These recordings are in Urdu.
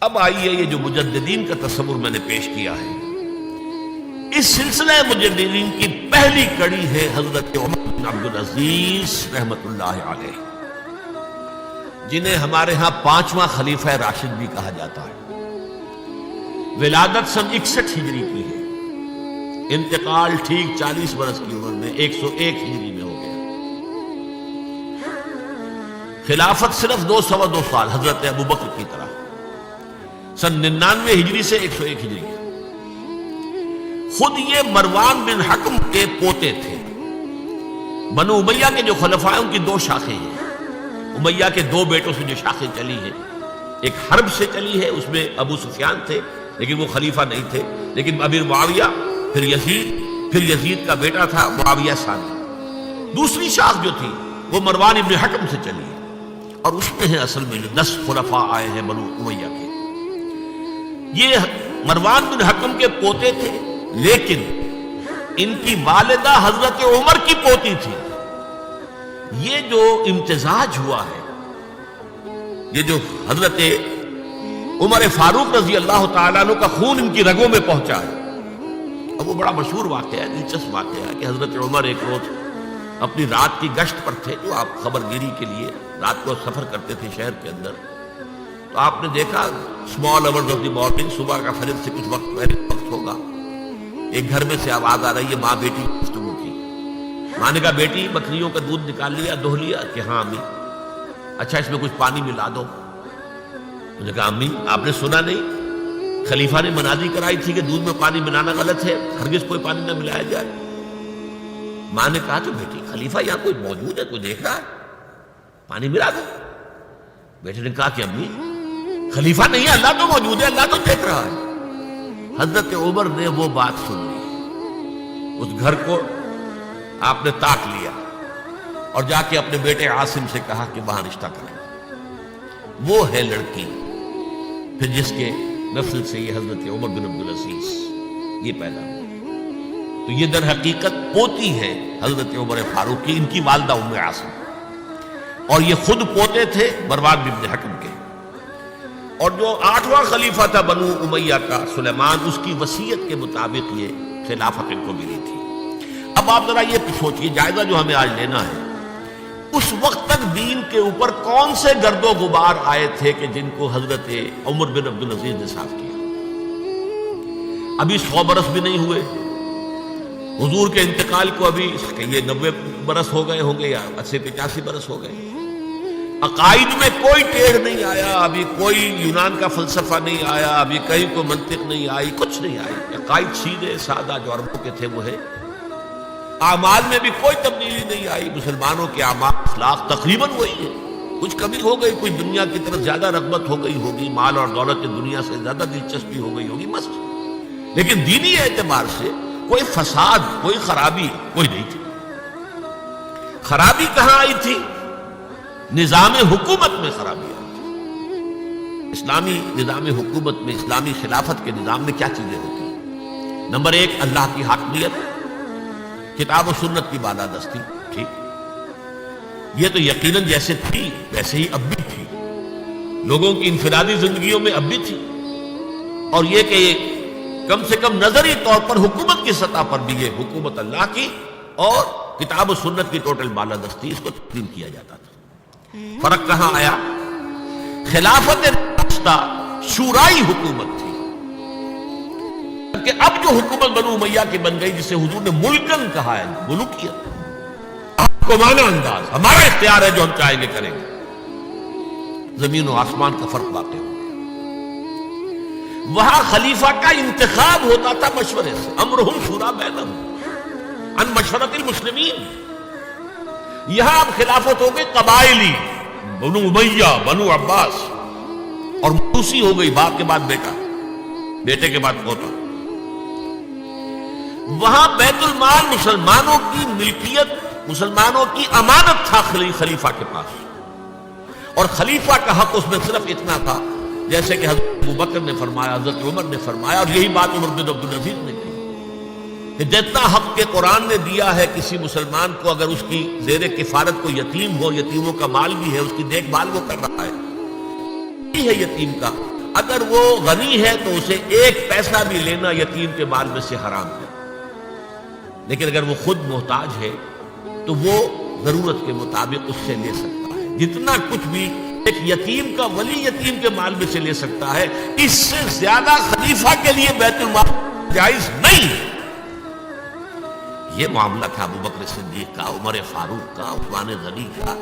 اب آئیے یہ جو مجددین کا تصور میں نے پیش کیا ہے، اس سلسلہ مجددین کی پہلی کڑی ہے حضرت عمر بن عبدالعزیز رحمت اللہ علیہ، جنہیں ہمارے ہاں 5واں خلیفہ راشد بھی کہا جاتا ہے۔ ولادت سن 61 ہجری کی ہے، انتقال ٹھیک 40 برس کی عمر میں 101 ہجری میں ہو گیا۔ خلافت صرف 2 سال حضرت ابوبکر کی طرح، سن 99 ہجری سے 101 ہجری۔ خود یہ مروان بن حکم کے پوتے تھے۔ بنو امیہ کے جو خلفاء ان کی 2 شاخیں ہیں، امیہ کے 2 بیٹوں سے جو شاخیں چلی ہیں، ایک حرب سے چلی ہے، اس میں ابو سفیان تھے لیکن وہ خلیفہ نہیں تھے، لیکن امیر معاویہ، پھر یزید کا بیٹا تھا معاویہ ثانی۔ دوسری شاخ جو تھی وہ مروان بن حکم سے چلی ہے، اور اس میں ہے اصل میں جو 10 خلفاء آئے ہیں بنو امیہ کے۔ یہ مروان بن حکم کے پوتے تھے، لیکن ان کی والدہ حضرت عمر کی پوتی تھی۔ یہ جو امتزاج ہوا ہے، یہ جو حضرت عمر فاروق رضی اللہ تعالیٰ عنہ کا خون ان کی رگوں میں پہنچا ہے، اب وہ بڑا مشہور واقعہ ہے، دلچسپ واقعہ ہے کہ حضرت عمر ایک روز اپنی رات کی گشت پر تھے، جو آپ خبر گیری کے لیے رات کو سفر کرتے تھے شہر کے اندر، تو آپ نے دیکھا small hours of the morning, صبح کا فجر سے کچھ وقت پہلے وقت ہوگا، ایک گھر میں سے آواز آ رہی ہے ماں بیٹی گفتگو کی۔ ماں نے کہا بیٹی بکریوں کا دودھ نکال لیا، دھو لیا؟ کہ ہاں امی۔ اچھا اس میں کچھ پانی ملا دو۔ میں نے کہا امی آپ نے سنا نہیں، خلیفہ نے منادی کرائی تھی کہ دودھ میں پانی ملانا غلط ہے، ہرگز کوئی پانی نہ ملایا جائے۔ ماں نے کہا تو بیٹی خلیفہ یہاں کوئی موجود ہے، کوئی دیکھ رہا ہے، پانی ملا دو۔ بیٹے نے کہا کہ امی خلیفہ نہیں ہے، اللہ تو موجود ہے، اللہ تو دیکھ رہا ہے۔ حضرت عمر نے وہ بات سن لی، اس گھر کو آپ نے تاک لیا اور جا کے اپنے بیٹے عاصم سے کہا کہ وہاں رشتہ کریں۔ وہ ہے لڑکی پھر جس کے نسل سے یہ حضرت عمر بن عبدالعزیز یہ پیدا ہوئی۔ تو یہ در حقیقت پوتی ہے حضرت عمر فاروق کی، ان کی والدہ ام عاصم، اور یہ خود پوتے تھے مروان بن حکم کے۔ اور جو 8واں خلیفہ تھا بنو امیہ کا سلیمان، اس کی وصیت کے مطابق یہ خلافت ان کو ملی تھی۔ اب آپ ذرا یہ سوچئے، جائزہ جو ہمیں آج لینا ہے، اس وقت تک دین کے اوپر کون سے گرد و غبار آئے تھے کہ جن کو حضرت عمر بن عبدالعزیز نے صاف کیا؟ ابھی 100 برس بھی نہیں ہوئے حضور کے انتقال کو، ابھی یہ 90 برس ہو گئے ہوں گے یا 80-85 برس ہو گئے۔ عقائد میں کوئی ٹیڑھ نہیں آیا، ابھی کوئی یونان کا فلسفہ نہیں آیا، ابھی کہیں کوئی منطق نہیں آئی، کچھ نہیں آئی۔ عقائد سیدھے سادہ جو عربوں کے تھے وہ ہے۔ اعمال میں بھی کوئی تبدیلی نہیں آئی، مسلمانوں کے اعمال اخلاق تقریباً وہی ہے، کچھ کمی ہو گئی، کوئی دنیا کی طرف زیادہ رغبت ہو گئی ہوگی، مال اور دولت دنیا سے زیادہ دلچسپی ہو گئی ہوگی بس، لیکن دینی اعتبار سے کوئی فساد، کوئی خرابی کوئی نہیں تھی۔ خرابی کہاں آئی تھی؟ نظام حکومت میں خرابی آئی تھی۔ اسلامی نظام حکومت میں، اسلامی خلافت کے نظام میں کیا چیزیں ہوتی ہیں؟ نمبر 1 اللہ کی حاکمیت، کتاب و سنت کی بالادستی، ٹھیک، یہ تو یقیناً جیسے تھی ویسے ہی اب بھی تھی، لوگوں کی انفرادی زندگیوں میں اب بھی تھی، اور یہ کہ کم سے کم نظری طور پر حکومت کی سطح پر بھی یہ حکومت اللہ کی اور کتاب و سنت کی ٹوٹل بالادستی، اس کو تسلیم کیا جاتا تھا۔ فرق کہاں آیا؟ خلافت راستہ شورائی حکومت تھی، کہ اب جو حکومت بنو امیہ کی بن گئی، جسے حضور نے ملکن کہا ہے، ملوکیت، آپ کو مانا انداز، ہمارا اختیار ہے، جو ہم چاہیں گے کریں گے، زمین و آسمان کا فرق واقع ہو گیا۔ وہاں خلیفہ کا انتخاب ہوتا تھا مشورے سے، امرہم شورا بینہم ان مشورت المسلمین۔ یہاں اب خلافت ہو گئی قبائلی، بنو امیہ، بنو عباس، اور موسی ہو گئی، باپ کے بعد بیٹا، بیٹے کے بعد پوتا۔ وہاں بیت المال مسلمانوں کی ملکیت، مسلمانوں کی امانت تھا خلیفہ کے پاس، اور خلیفہ کا حق اس میں صرف اتنا تھا جیسے کہ حضرت ابوبکر نے فرمایا، حضرت عمر نے فرمایا، اور یہی بات عمر بن عبدالعزیز نے کی کہ جتنا حق کے قرآن نے دیا ہے کسی مسلمان کو، اگر اس کی زیر کفالت کو یتیم ہو، یتیموں کا مال بھی ہے، اس کی دیکھ بھال وہ کر رہا ہے، یہ ہے یتیم کا، اگر وہ غنی ہے تو اسے ایک پیسہ بھی لینا یتیم کے مال میں سے حرام ہے، لیکن اگر وہ خود محتاج ہے تو وہ ضرورت کے مطابق اس سے لے سکتا ہے، جتنا کچھ بھی ایک یتیم کا ولی یتیم کے مال میں سے لے سکتا ہے، اس سے زیادہ خلیفہ کے لیے بیت المال جائز نہیں ہے۔ یہ معاملہ تھا ابو بکر صدیق کا، عمر فاروق کا، عثمان غنی کا،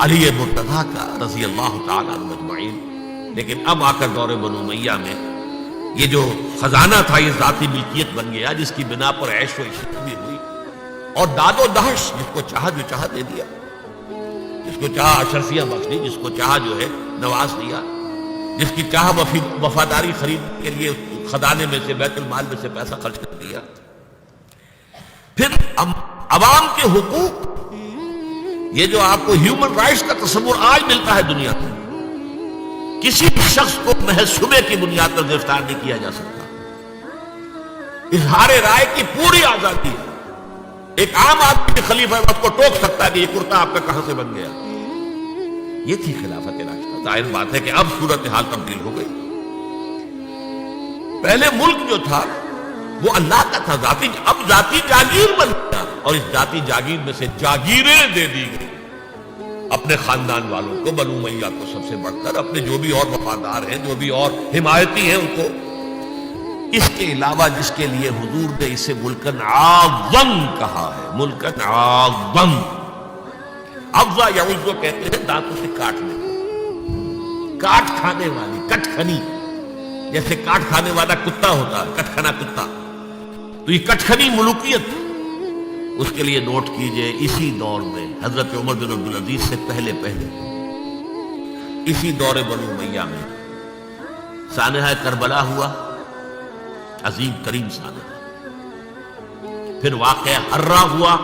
علی مرتضیٰ کا رضی اللہ تعالیٰ عنہ اجمعین۔ لیکن اب آ کر دور بنو امیہ میں یہ جو خزانہ تھا یہ ذاتی ملکیت بن گیا، جس کی بنا پر عیش و عشرت بھی ہوئی، اور داد و دہش، جس کو چاہا جو چاہا دے دیا، جس کو چاہا اشرفیہ بخش دی، جس کو چاہا جو ہے نواز دیا، جس کی چاہا وفاداری خرید کے لیے خزانے میں سے بیت المال میں سے پیسہ خرچ کر دیا۔ پھر عوام کے حقوق، یہ جو آپ کو ہیومن رائٹس کا تصور آج ملتا ہے دنیا میں، کسی شخص کو محض شبے کی بنیاد پر گرفتار نہیں کیا جا سکتا، اظہار رائے کی پوری آزادی ہے، ایک عام آدمی خلیفہ وقت کو ٹوک سکتا ہے کہ یہ کرتا آپ کا کہاں سے بن گیا۔ یہ تھی خلافت راشدہ۔ ظاہر بات ہے کہ اب صورتحال تبدیل ہو گئی۔ پہلے ملک جو تھا وہ اللہ کا تھا، اب ذاتی جاگیر بن گیا، اور اس ذاتی جاگیر میں سے جاگیریں دے دی گئی اپنے خاندان والوں کو، بنو امیہ کو سب سے بڑھ کر، اپنے جو بھی اور وفادار ہیں، جو بھی اور حمایتی ہیں ان کو۔ اس کے علاوہ جس کے لیے حضور نے اسے ملکن اعظم کہا ہے، ملکن اعظم، افزا یعوذ کو کہتے ہیں دانتوں سے کاٹنے کو، کاٹ کھانے والی، کٹ کھنی، جیسے کاٹ کھانے والا کتا ہوتا ہے، کٹ کھنا کتا، تو یہ کٹ کھنی ملوکیت، اس کے لیے نوٹ کیجئے اسی دور میں حضرت عمر بن عبدالعزیز سے پہلے اسی دور بنو امیہ میں سانحہ کربلا ہوا، عظیم ترین سانحہ۔ پھر واقعہ حرہ ہوا،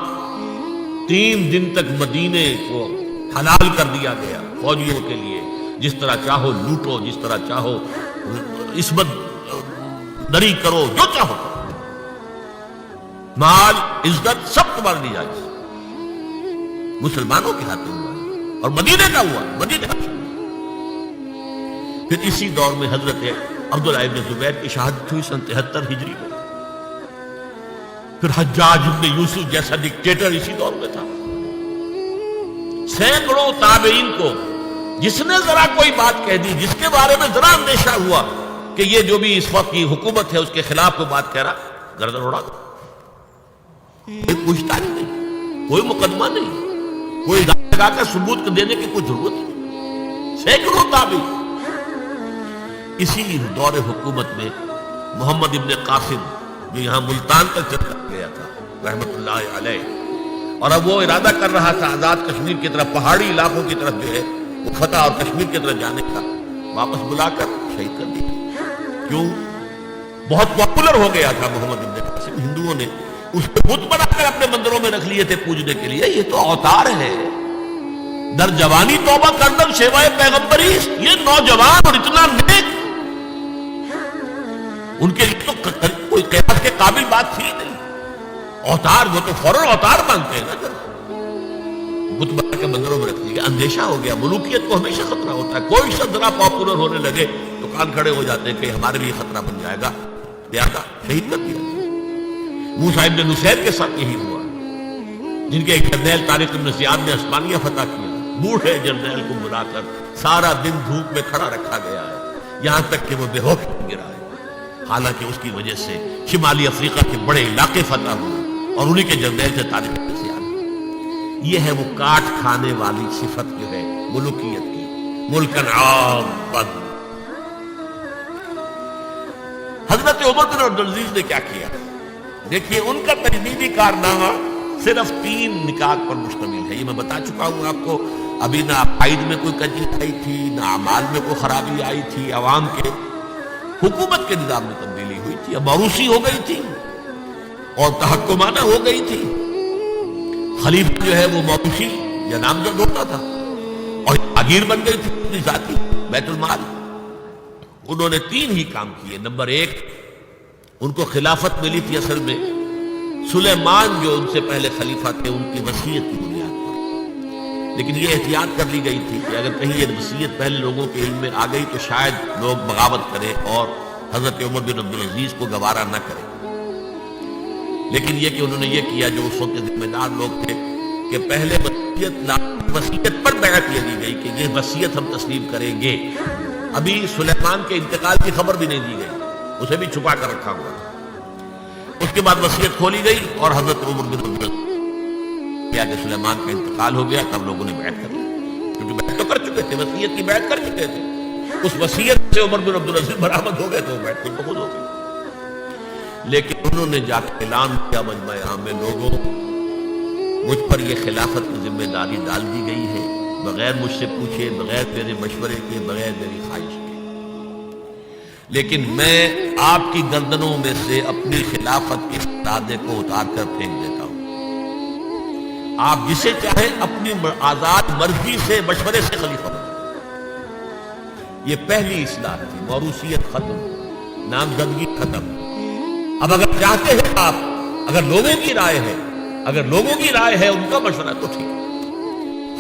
3 دن تک مدینے کو حلال کر دیا گیا فوجیوں کے لیے، جس طرح چاہو لوٹو، جس طرح چاہو عصمت دری کرو، جو چاہو، مال عزت سب تمہارے لیے جائز، مسلمانوں کے ہاتھوں ہوا اور مدینے کا ہوا، مدینے کا۔ پھر اسی دور میں حضرت عبداللہ ابن زبیر کی شہادت ہوئی سن 73 ہجری میں۔ پھر حجاج ابن یوسف جیسا ڈکٹیٹر اسی دور میں تھا۔ سینکڑوں تابعین کو جس نے ذرا کوئی بات کہہ دی، جس کے بارے میں ذرا اندیشہ ہوا کہ یہ جو بھی اس وقت کی حکومت ہے اس کے خلاف کوئی بات کہہ رہا، گردن اڑا دو، کوئی پوچھتا نہیں، کوئی مقدمہ نہیں، کوئی لگا کر ثبوت دینے کی کوئی ضرورت نہیں۔ سینکڑوں تابعین۔ اسی دور حکومت میں محمد ابن قاسم جو یہاں ملتان تک چلا گیا تھا رحمت اللہ علیہ، اور اب وہ ارادہ کر رہا تھا آزاد کشمیر کی طرف، پہاڑی علاقوں کی طرف جو ہے وہ فتح اور کشمیر کی طرف جانے کا، واپس بلا کر شہید کر دیا۔ کیوں؟ بہت پاپولر ہو گیا تھا محمد ابن قاسم، ہندوؤں نے اس کو بت بنا کر اپنے مندروں میں رکھ لیے تھے پوجنے کے لیے۔ یہ تو اوتار ہے، در جوانی توبہ کردم سیوائے پیغمبری، یہ نوجوان اور اتنا نیک، ان کے لیے تو کوئی قیاس کے قابل بات تھی نہیں۔ اوتار، وہ تو فوراً اوتار مانگتے ہیں نا، بت بنا کے مندروں میں رکھ دیا۔ اندیشہ ہو گیا، ملوکیت کو ہمیشہ خطرہ ہوتا ہے، کوئی شخص ذرا پاپولر ہونے لگے تو کان کھڑے ہو جاتے ہیں کہ ہمارے لیے خطرہ بن جائے گا، لہذا شہید کر دیا۔ موسیٰ ابن نصیر کے ساتھ یہی ہوا، جن کے ایک جرنیل طارق بن زیاد نے عثمانیہ فتح کیا، بوڑھے جرنیل کو بلا کر سارا دن دھوپ میں کھڑا رکھا گیا ہے، یہاں تک کہ وہ بے ہوش گرا ہے، حالانکہ اس کی وجہ سے شمالی افریقہ کے بڑے علاقے فتح ہوئے، اور انہی کے جرنیل سے طارق بن زیاد۔ یہ ہے وہ کاٹ کھانے والی صفت جو ہے ملوکیت کی، ملکن عام۔ حضرت عمر بن عبدالعزیز نے کیا کیا؟ دیکھیے ان کا تجدیدی کارنامہ صرف 3 نکات پر مشتمل ہے، یہ میں بتا چکا ہوں آپ کو۔ ابھی نہ عقائد میں کوئی کجی آئی تھی، نہ اعمال میں کوئی خرابی آئی تھی، عوام کے حکومت کے نظام میں تبدیلی ہوئی تھی، اب موروثی ہو گئی تھی اور تحکمانہ ہو گئی تھی۔ خلیفہ جو ہے وہ موروثی یا نامزد ہوتا تھا، اور جاگیر بن گئی تھی اپنی ذاتی بیت المال۔ انہوں نے 3 ہی کام کیے۔ نمبر 1، ان کو خلافت ملی تھی اصل میں سلیمان جو ان سے پہلے خلیفہ تھے ان کی وصیت کی بنیاد پر، لیکن یہ احتیاط کر لی گئی تھی کہ اگر کہیں یہ وصیت پہلے لوگوں کے علم میں آ گئی تو شاید لوگ بغاوت کریں اور حضرت عمر بن عبدالعزیز کو گوارا نہ کریں. لیکن یہ کہ انہوں نے یہ کیا جو اس وقت کے ذمہ دار لوگ تھے کہ پہلے وصیت پر بیعت یہ دی گئی کہ یہ وصیت ہم تسلیم کریں گے. ابھی سلیمان کے انتقال کی خبر بھی نہیں دی گئی, اسے بھی چھپا کر رکھا ہوا. اس کے بعد وصیت کھولی گئی اور حضرت عمر بن عبدالعزیز کیا کہ سلیمان کا انتقال ہو گیا, تب لوگوں نے بیعت کر لی, کیونکہ بیعت تو کر چکے تھے, وصیت کی بیعت کر چکے تھے. اس وصیت سے عمر بن عبدالعزیز برآمد ہو گئے تو بیعت خود بخود ہو گئی. لیکن انہوں نے جا کے اعلان کیا مجمع عام میں, لوگوں مجھ پر یہ خلافت کی ذمہ داری ڈال دی گئی ہے بغیر مجھ سے پوچھے, بغیر میرے مشورے کے, بغیر میری خواہش کے. لیکن میں آپ کی گردنوں میں سے اپنی خلافت کے ارادے کو اتار کر پھینک دیتا ہوں. آپ جسے چاہیں اپنی آزاد مرضی سے مشورے سے خلیفہ بنائیں. یہ پہلی اصلاح تھی, موروثیت ختم, نامزدگی ختم. اب اگر چاہتے ہیں آپ, اگر لوگوں کی رائے ہے, اگر لوگوں کی رائے ہے ان کا مشورہ تو ٹھیک ہے.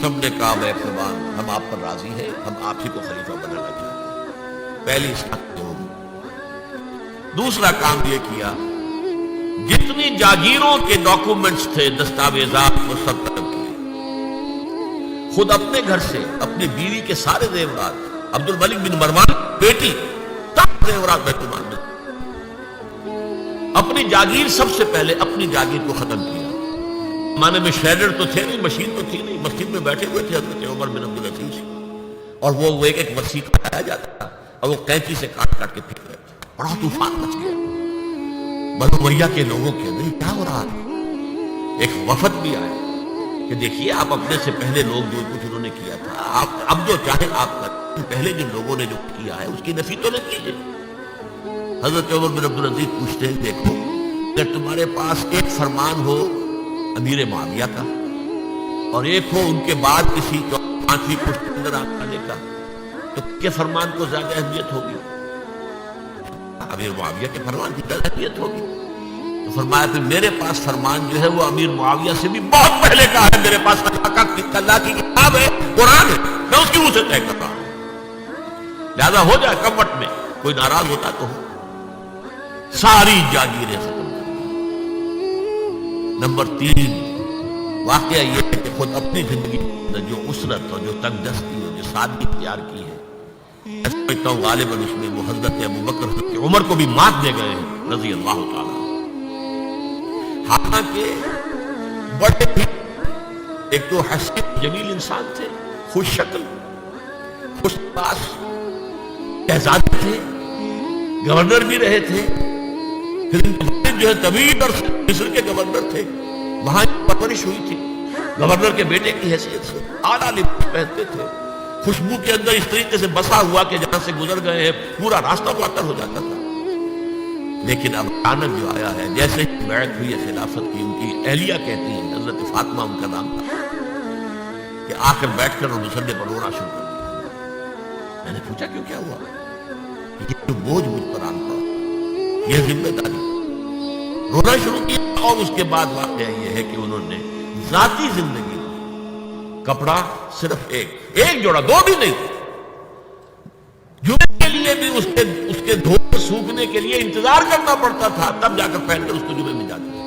سب نے کہا میں فرمان ہم آپ پر راضی ہیں, ہم آپ ہی کو خلیفہ بنانا چاہتے ہیں. پہلی اصلاح ہوگی. دوسرا کام یہ کیا, جتنی جاگیروں کے ڈاکومنٹس تھے, دستاویزات, وہ سب طلب کیے. خود اپنے گھر سے اپنی بیوی کے سارے زیورات, عبد الملک بن مروان بیٹی تب زیورات بیت المال میں, اپنی جاگیر سب سے پہلے اپنی جاگیر کو ختم کیا. زمانے میں شریڈر تو تھے نہیں, مشین تو تھی نہیں, مسجد میں بیٹھے ہوئے تھے حضرت عمر بن عبدالعزیز, اور وہ ایک ایک وصیت کھایا جاتا تھا اور وہ قینچی سے کاٹ کاٹ کے پھینک رہے تھے. بڑا طوفان مچ گیا بنو امیہ کے لوگوں کے اندر, کیا ہو رہا ہے. ایک وفد بھی آیا کہ دیکھیے آپ اپنے سے پہلے لوگ جو کچھ انہوں نے کیا تھا, آپ اب جو چاہیں آپ کریں, پہلے جن لوگوں نے جو کیا ہے اس کی نفی تو نہ کیجیے. حضرت عمر بن عبدالعزیز پوچھتے ہیں دیکھو اگر تمہارے پاس ایک فرمان ہو امیر معاویہ کا اور ایک ہو ان کے بعد کسی 5ویں پشت کے اندر آنے کا, تو کیا فرمان کو زیادہ اہمیت ہوگی؟ امیر معاویہ کے فرمان کی زیادہ اہمیت ہوگی. تو فرمایا پھر میرے پاس فرمان جو ہے وہ امیر معاویہ سے بھی بہت پہلے کا ہے. میرے پاس اللہ کی کتاب ہے, قرآن ہے, میں اس کی روح سے طے کر رہا ہوں. لہذا ہو جائے کمٹ میں, کوئی ناراض ہوتا تو ہو. ساری جاگیریں ختم کر دی. نمبر 3 واقعہ یہ ہے کہ خود اپنی زندگی میں جو اسرت اور جو تنگ دستی اور جو سادگی اختیار کی ہے, سمجھتا ہوں غالباً اس میں وہ حضرت ابوبکر حضرت عمر کو بھی مات دے گئے ہیں رضی اللہ تعالیٰ. حالانکہ بڑے بھی ایک تو حسین جمیل انسان تھے, خوش شکل, خوش پاس, شہزادے تھے, گورنر بھی رہے تھے, پھر جو ہے طویل عرصے مصر کے گورنر تھے, وہاں پرورش ہوئی تھی, گورنر کے بیٹے کی حیثیت سے اعلیٰ لباس پہنتے تھے, خوشبو کے اندر اس طریقے سے بسا ہوا کہ جہاں سے گزر گئے ہیں پورا راستہ معطر ہو جاتا تھا. لیکن اب اچانک جو آیا ہے, جیسے ہی بیعت ہوئی ہے خلافت کی, ان کی اہلیہ کہتی ہیں, حضرت فاطمہ ان کا نام تھا, کہ آ کر بیٹھ کر اور مسلے پر رونا شروع کر دیا. میں نے پوچھا کیوں, کیا ہوا؟ یہ بوجھ مجھ پر آن پڑا, یہ ذمہ داری, رونا شروع کیا. اور اس کے بعد واقعہ یہ ہے کہ انہوں نے ذاتی زندگی میں کپڑا صرف ایک جوڑا, 2 بھی نہیں, جمعے کے لیے بھی اس کے دھونے سوکھنے کے لیے انتظار کرنا پڑتا تھا, تب جا کر پہن کر اس کو جمعے میں جاتے تھے.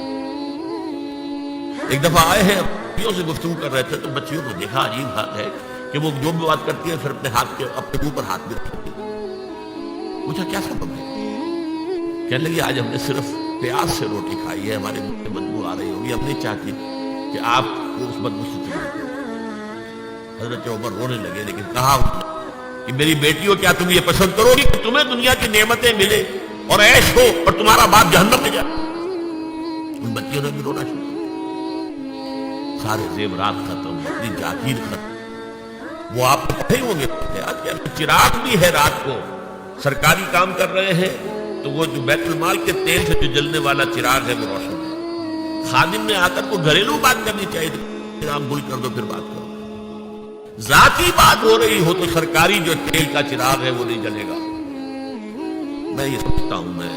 ایک دفعہ آئے ہیں, بچیوں سے گفتگو کر رہے تھے, تو بچیوں کو دیکھا, عجیب بات ہے کہ وہ جو بھی بات کرتی ہے پھر اپنے ہاتھ کے اپنے اوپر ہاتھ میں رکھتی ہے. پوچھا کیا سبب ہے؟ کہنے لگی آج ہم نے صرف پیاز سے روٹی کھائی ہے, ہمارے منہ میں بدبو آ رہی ہوگی, ہم نہیں چاہتی کہ آپ کو اس بدبو سے چھوڑیں. حضرت عمر رونے لگے, لیکن کہا کہ میری بیٹیوں کیا تم یہ پسند کرو گی کہ تمہیں دنیا کی نعمتیں ملے اور عیش ہو اور تمہارا باپ جہنم میں جائے؟ ان بچیوں نے بھی رونا شروع کیا. سارے زیورات ختم, اپنی جاگیر ختم. وہ آپ کو نہیں ہوں گے, چراغ بھی ہے رات کو, سرکاری کام کر رہے ہیں تو وہ جو بیت المال کے تیل سے جو جلنے والا چراغ ہے وہ روشن ہے. خادم نے آ کر کو گھریلو بات کرنی چاہیے تھی, آپ گل کر دو پھر بات کرو. ذاتی بات ہو رہی ہو تو سرکاری جو تیل کا چراغ ہے وہ نہیں جلے گا. میں یہ سمجھتا ہوں, میں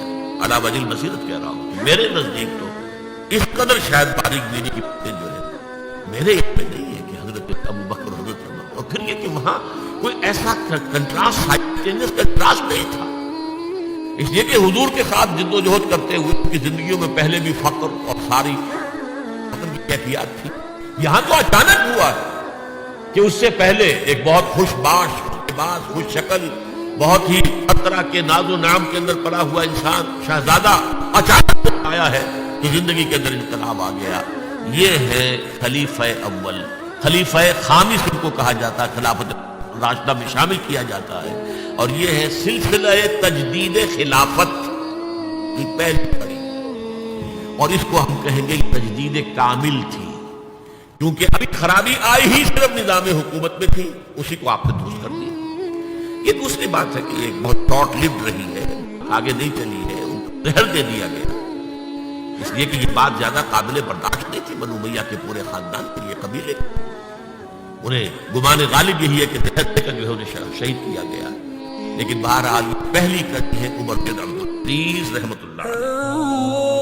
علی وجہ البصیرت کہہ رہا ہوں کہ میرے نزدیک تو اس قدر شاید باریک بینی کی باتیں جو ہے میرے علم میں نہیں ہے کہ حضرت ابوبکر وہاں کوئی ایسا کنٹراسٹ کنٹراسٹ نہیں تھا، اس لیے کہ حضور کے ساتھ جد و جہد کرتے ہوئے ان کی زندگیوں میں پہلے بھی فقر اور ساری فقر کی کیفیات تھی. یہاں تو اچانک ہوا کہ اس سے پہلے ایک بہت خوش باش، خوش شکل، بہت ہی ہر طرح کے ناز و نعم کے اندر پڑا ہوا انسان شہزادہ اچانک آیا ہے تو زندگی کے اندر انقلاب آ گیا. یہ ہے خلیفہ اول، خلیفہ خامس ان کو کہا جاتا ہے، خلافت راشدہ میں شامل کیا جاتا ہے. اور یہ ہے سلسلہ تجدید خلافت کی پہلی کڑی، اور اس کو ہم کہیں گے تجدید کامل تھی، کیونکہ ابھی خرابی آئی ہی صرف نظام حکومت میں تھی، اسی کو آپ نے درست کر دیا. یہ دوسری بات ہے کہ ایک بہت شارٹ لیوڈ رہی ہے، آگے نہیں چلی ہے، ان کو زہر دے دیا گیا، اس لیے کہ یہ بات زیادہ قابل برداشت نہیں تھی بنو امیہ کے پورے خاندان کے لیے، قبیلے انہیں گمان غالب یہی ہے کہ زہر دے کر جو ہے انہیں شہید کیا گیا. لیکن بہرحال پہلی کڑی ہے عمر بن عبد العزیز رحمۃ اللہ علیہ.